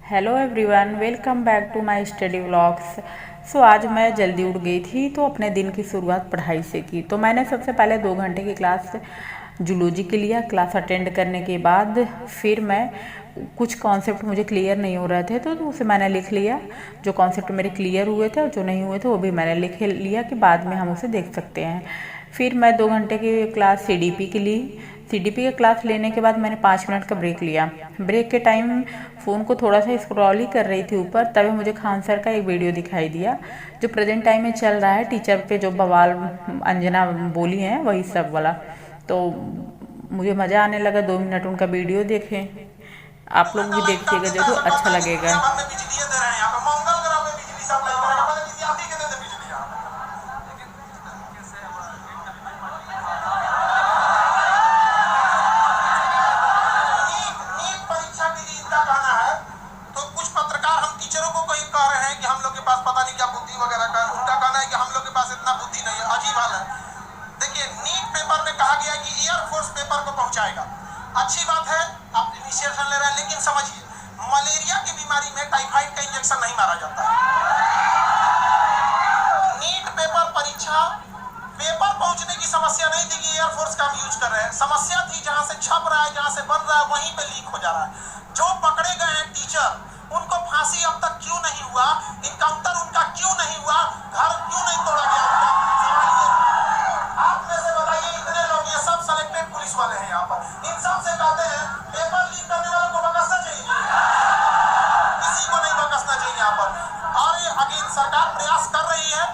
Hello everyone, welcome back to my study vlogs. So आज मैं जल्दी उठ गई थी तो अपने दिन की शुरुआत पढ़ाई से की। तो मैंने सबसे पहले 2 घंटे की क्लास जूलॉजी के लिया। क्लास अटेंड करने के बाद फिर मैं कुछ कॉन्सेप्ट मुझे क्लियर नहीं हो रहे थे तो उसे मैंने लिख लिया। जो कॉन्सेप्ट मेरे क्लियर हुए थे और जो नहीं हुए थे वो भी मैंने लिख लिया कि बाद में हम उसे देख सकते हैं। फिर मैं 2 घंटे की क्लास सीडीपी की ली। सीडीपी की क्लास लेने के बाद मैंने 5 मिनट का ब्रेक लिया। ब्रेक के टाइम फ़ोन को थोड़ा सा स्क्रॉल ही कर रही थी ऊपर, तभी मुझे खान सर का एक वीडियो दिखाई दिया जो प्रेजेंट टाइम में चल रहा है। टीचर पे जो बवाल अंजना बोली हैं वही सब वाला। तो मुझे मज़ा आने लगा। 2 मिनट उनका वीडियो देखें। आप लोग भी देखिएगा, जरूर अच्छा लगेगा। पता नहीं क्या बुद्धि वगैरह का, उनका कहना है कि हम लोग के पास इतना बुद्धि नहीं है। अजीब हाल है। देखिए, नीट पेपर में कहा गया कि एयरफोर्स पेपर को पहुंचाएगा। अच्छी बात है, आप इनिशिएशन ले रहे हैं, लेकिन समझिए मलेरिया की बीमारी में टाइफाइड का इंजेक्शन नहीं मारा जाता है। नीट पेपर परीक्षा पेपर पहुंचने की समस्या नहीं थी कि एयरफोर्स का हम यूज कर रहे हैं। समस्या थी जहां से छप रहा है, जहां से बन रहा है, वहीं पे लीक हो जा रहा है। जो पकड़े गए हैं टीचर, उनको फांसी अब तक क्यों नहीं हुआ? इनकाउंटर उनका क्यों नहीं हुआ? घर क्यों नहीं तोड़ा गया उनका? सवाल ये आप में से बताइए। इतने लोग, ये सब सेलेक्टेड पुलिस वाले हैं यहाँ पर। इन सब से कहते हैं पेपर लीक करने वालों को बकसना चाहिए, किसी को नहीं बकसना चाहिए यहाँ पर। और ये अगेन सरकार प्रयास कर रही है,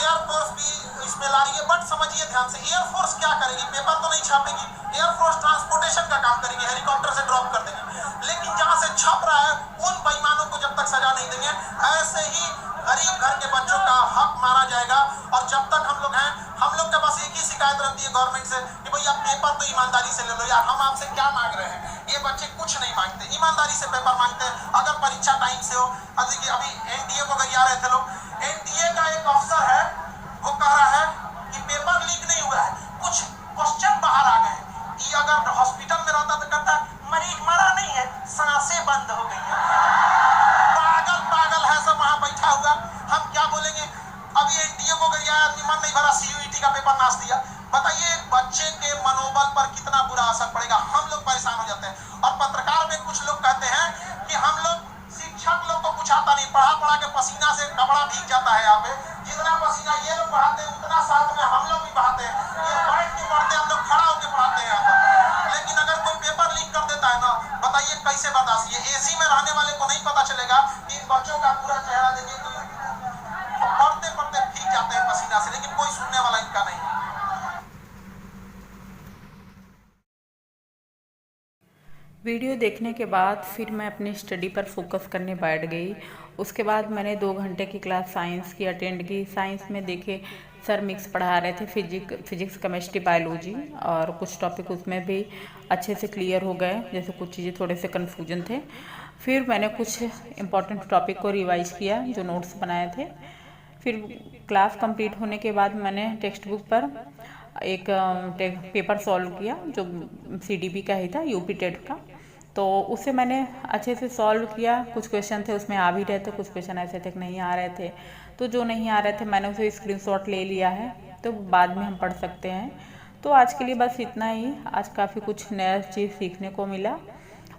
एयरफोर्स भी इसमें ला रही है। बट समझिए ध्यान से, एयरफोर्स क्या करेगी? पेपर तो नहीं छापेगी। एयरफोर्स ट्रांसपोर्टेशन का काम करेगी, हेलीकॉप्टर से ड्रॉप कर देगी। लेकिन जहां से छप रहा है उन बेईमानों को जब तक सजा नहीं देंगे, ऐसे ही गरीब घर के बच्चों का हक मारा जाएगा। और जब तक हम लोग हैं, हम लोग के पास एक ही शिकायत रहती है गवर्नमेंट से कि भैया पेपर तो ईमानदारी से ले लो। यार, हम आपसे क्या मांग रहे हैं? ये बच्चे कुछ नहीं मांगते, ईमानदारी से पेपर मांगते हैं। अगर परीक्षा टाइम से हो, अभी एनटीए को गया रहे थे लोग, एनटीए का एक अफसर है, वो कह रहा है कि पेपर लीक नहीं हुआ है, कुछ क्वेश्चन बाहर आ गए। ये अगर हॉस्पिटल में रहता तो कहता मरीज मरा नहीं है, सांसें बंद हो गई है। पागल पागल है सब वहां बैठा हुआ। हम क्या बोलेंगे? अभी एनटीए को गया, मन नहीं भरा, सीयूईटी का पेपर नाश दिया। बताइए बच्चे के मनोबल पर कितना बुरा असर पड़ेगा। हम लोग परेशान हो जाते हैं। और पत्रकार में कुछ लोग कहते हैं कि हम लोग शिक्षक लोग को कुछ आता नहीं, पढ़ा पढ़ा के पसीना से कपड़ा भीग जाता है। यहाँ पे जितना पसीना ये लोग बहाते हैं, उतना साथ में हम लोग भी बहाते हैं। ये बैठ के पढ़ते हैं, हम लोग खड़ा होकर पढ़ाते हैं यहाँ पर। लेकिन अगर कोई पेपर लीक कर देता है ना, बताइए कैसे बर्दाश्त? ये एसी में रहने वाले को नहीं पता चलेगा कि इन बच्चों का पूरा चेहरा देखिए, पढ़ते पढ़ते भीग जाते हैं पसीना से, लेकिन कोई सुनने वाला इनका नहीं। वीडियो देखने के बाद फिर मैं अपनी स्टडी पर फोकस करने बैठ गई। उसके बाद मैंने 2 घंटे की क्लास साइंस की अटेंड की। साइंस में देखे सर मिक्स पढ़ा रहे थे, फिजिक्स केमिस्ट्री बायोलॉजी, और कुछ टॉपिक उसमें भी अच्छे से क्लियर हो गए, जैसे कुछ चीज़ें थोड़े से कन्फ्यूजन थे। फिर मैंने कुछ इम्पॉर्टेंट टॉपिक को रिवाइज किया, जो नोट्स बनाए थे। फिर क्लास कंप्लीट होने के बाद मैंने टेक्स्ट बुक पर एक पेपर सॉल्व किया जो सीडीपी का ही था, यूपी टेट का। तो उसे मैंने अच्छे से सॉल्व किया। कुछ क्वेश्चन थे उसमें आ भी रहे थे, कुछ क्वेश्चन ऐसे थे कि नहीं आ रहे थे। तो जो नहीं आ रहे थे मैंने उसे स्क्रीनशॉट ले लिया है, तो बाद में हम पढ़ सकते हैं। तो आज के लिए बस इतना ही। आज काफ़ी कुछ नया चीज़ सीखने को मिला।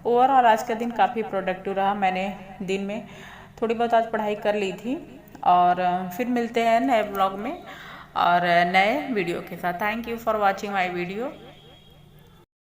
ओवरऑल आज का दिन काफ़ी प्रोडक्टिव रहा। मैंने दिन में थोड़ी बहुत आज पढ़ाई कर ली थी। और फिर मिलते हैं नए ब्लॉग में और नए वीडियो के साथ। Thank you for watching my video.